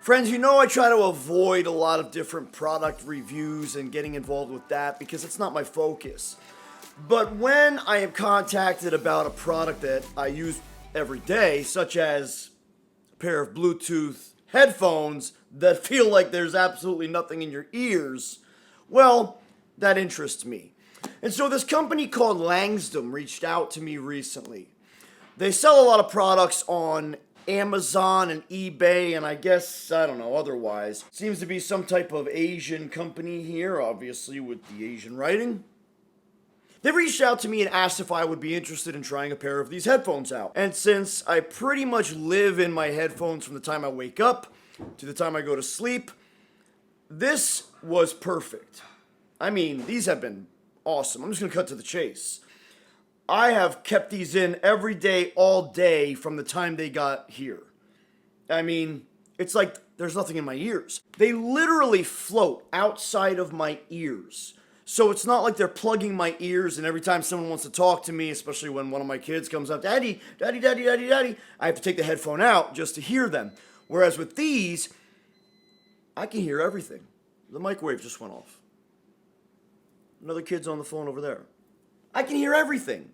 Friends, you know I try to avoid a lot of different product reviews and getting involved with that because it's not my focus. But when I am contacted about a product that I use every day, such as a pair of Bluetooth headphones that feel like there's absolutely nothing in your ears, well, that interests me. And so this company called Langsdom reached out to me recently. They sell a lot of products on Amazon and eBay, and I guess, I don't know, otherwise. Seems to be some type of Asian company here, obviously with the Asian writing. They reached out to me and asked if I would be interested in trying a pair of these headphones out. And since I pretty much live in my headphones from the time I wake up to the time I go to sleep, this was perfect. I mean, these have been awesome. I'm just going to cut to the chase. I have kept these in every day, all day from the time they got here. I mean, it's like there's nothing in my ears. They literally float outside of my ears. So it's not like they're plugging my ears, and every time someone wants to talk to me, especially when one of my kids comes up, Daddy, Daddy, Daddy, Daddy, Daddy, I have to take the headphone out just to hear them. Whereas with these, I can hear everything. The microwave just went off. Another kid's on the phone over there. I can hear everything.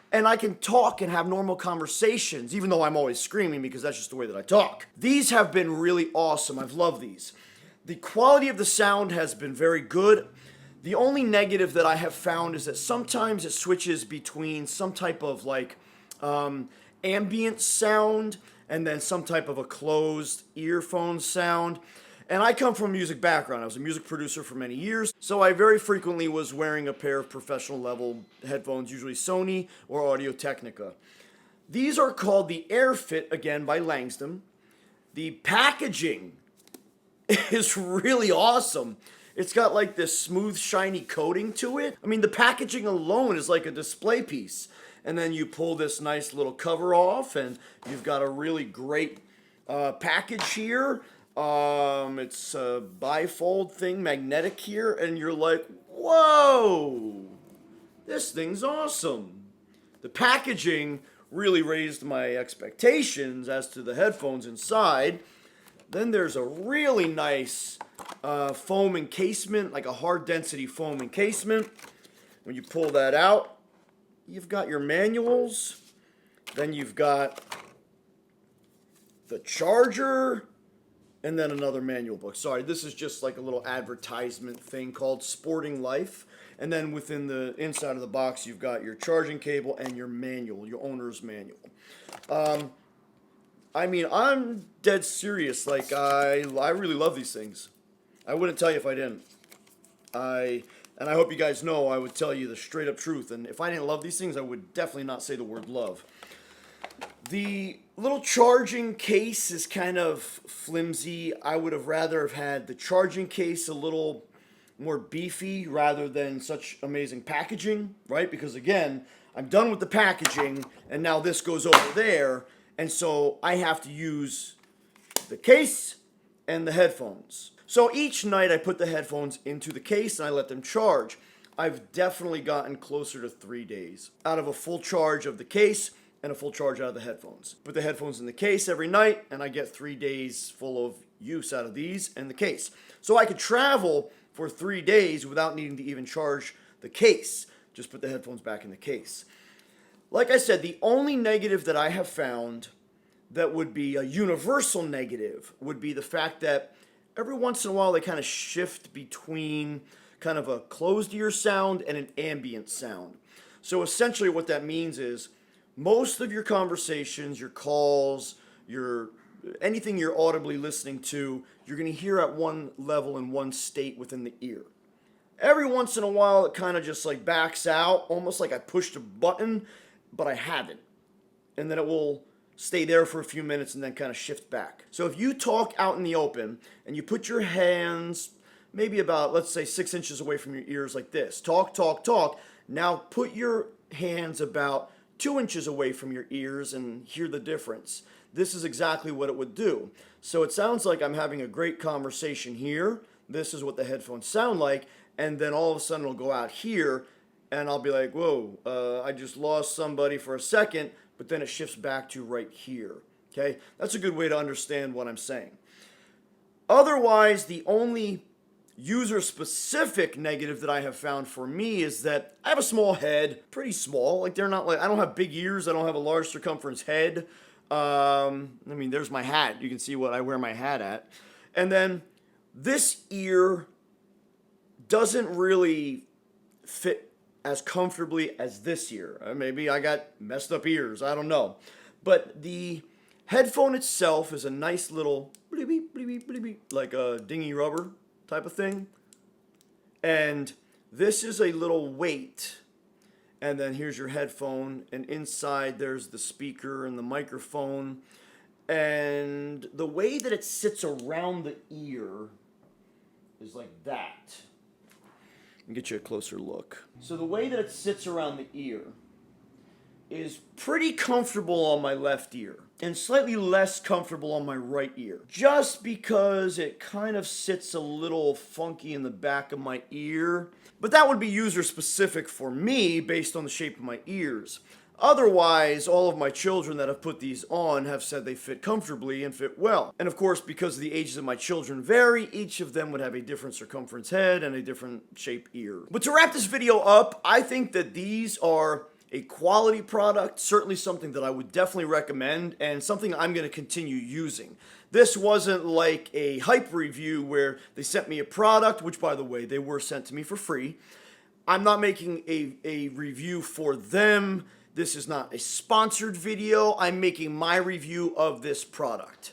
And I can talk and have normal conversations, even though I'm always screaming because that's just the way that I talk. These have been really awesome. I've loved these. The quality of the sound has been very good. The only negative that I have found is that sometimes it switches between some type of like ambient sound and then some type of a closed earphone sound. And I come from a music background. I was a music producer for many years, so I very frequently was wearing a pair of professional level headphones, usually Sony or Audio-Technica. These are called the AirFit, again, by Langsdom. The packaging is really awesome. It's got like this smooth, shiny coating to it. I mean, the packaging alone is like a display piece. And then you pull this nice little cover off, and you've got a really great package here. It's a bifold thing, magnetic here, and you're like, whoa, this thing's awesome. The packaging really raised my expectations as to the headphones inside. Then there's a really nice foam encasement, like a hard density foam encasement. When you pull that out, you've got your manuals. Then you've got the charger. And then another manual book. Sorry, this is just like a little advertisement thing called Sporting Life. And then within the inside of the box, you've got your charging cable and your manual, your owner's manual. I mean, I'm dead serious. Like, I really love these things. I wouldn't tell you if I didn't. And I hope you guys know I would tell you the straight up truth. And if I didn't love these things, I would definitely not say the word love. The little charging case is kind of flimsy. I would have rather have had the charging case a little more beefy rather than such amazing packaging, right? Because again, I'm done with the packaging and now this goes over there. And so I have to use the case and the headphones. So each night I put the headphones into the case and I let them charge. I've definitely gotten closer to 3 days out of a full charge of the case and a full charge out of the headphones. Put the headphones in the case every night, and I get 3 days full of use out of these and the case. So I could travel for 3 days without needing to even charge the case. Just put the headphones back in the case. Like I said, the only negative that I have found that would be a universal negative would be the fact that every once in a while they kind of shift between kind of a closed ear sound and an ambient sound. So essentially what that means is most of your conversations, your calls, anything you're audibly listening to, you're going to hear at one level in one state within the ear. Every once in a while, it kind of just like backs out, almost like I pushed a button, but I haven't. And then it will stay there for a few minutes and then kind of shift back. So if you talk out in the open and you put your hands maybe about, let's say, 6 inches away from your ears like this, talk, talk, talk. Now put your hands about 2 inches away from your ears and hear the difference. This is exactly what it would do. So it sounds like I'm having a great conversation here. This is what the headphones sound like. And then all of a sudden it'll go out here and I'll be like, whoa, I just lost somebody for a second, but then it shifts back to right here. Okay? That's a good way to understand what I'm saying. Otherwise, the only user-specific negative that I have found for me is that I have a small head, pretty small. Like, they're not like, I don't have big ears, I don't have a large circumference head. I mean, there's my hat. You can see what I wear my hat at. And then this ear doesn't really fit as comfortably as this ear. Maybe I got messed up ears, I don't know. But the headphone itself is a nice little bleepy, bleepy, bleepy, like a dingy rubber type of thing. And this is a little weight. And then here's your headphone, and inside there's the speaker and the microphone. And the way that it sits around the ear is like that. Let me get you a closer look. So the way that it sits around the ear is pretty comfortable on my left ear and slightly less comfortable on my right ear, just because it kind of sits a little funky in the back of my ear. But that would be user specific for me based on the shape of my ears. Otherwise, all of my children that have put these on have said they fit comfortably and fit well. And of course, because the ages of my children vary, each of them would have a different circumference head and a different shape ear. But to wrap this video up, I think that these are a quality product, certainly something that I would definitely recommend, and something I'm going to continue using. This wasn't like a hype review where they sent me a product, which by the way, they were sent to me for free. I'm not making a review for them. This is not a sponsored video. I'm making my review of this product.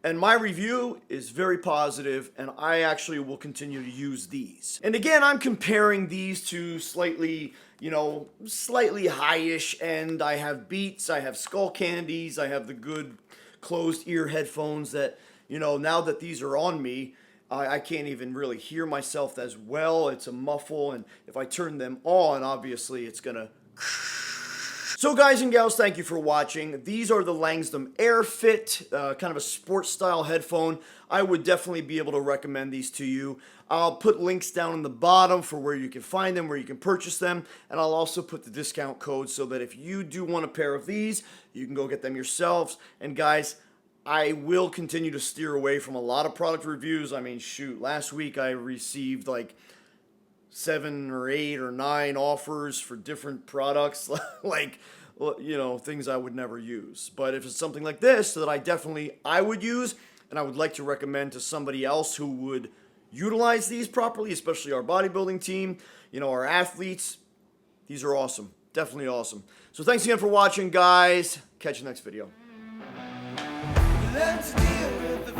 And my review is very positive, and I actually will continue to use these. And again, I'm comparing these to slightly high-ish end. I have Beats, I have Skull Candies, I have the good closed ear headphones that, now that these are on me, I can't even really hear myself as well. It's a muffle, and if I turn them on, obviously it's gonna... So guys and gals, thank you for watching. These are the Langsdom AirFit, kind of a sports style headphone. I would definitely be able to recommend these to you. I'll put links down in the bottom for where you can find them, where you can purchase them, and I'll also put the discount code so that if you do want a pair of these, you can go get them yourselves. And guys, I will continue to steer away from a lot of product reviews. I mean, shoot, last week I received like 7 or 8 or 9 offers for different products, like, things I would never use. But if it's something like this that I would use, and I would like to recommend to somebody else who would utilize these properly, especially our bodybuilding team, our athletes, these are awesome. Definitely awesome. So thanks again for watching, guys. Catch you next video. Learn to deal with the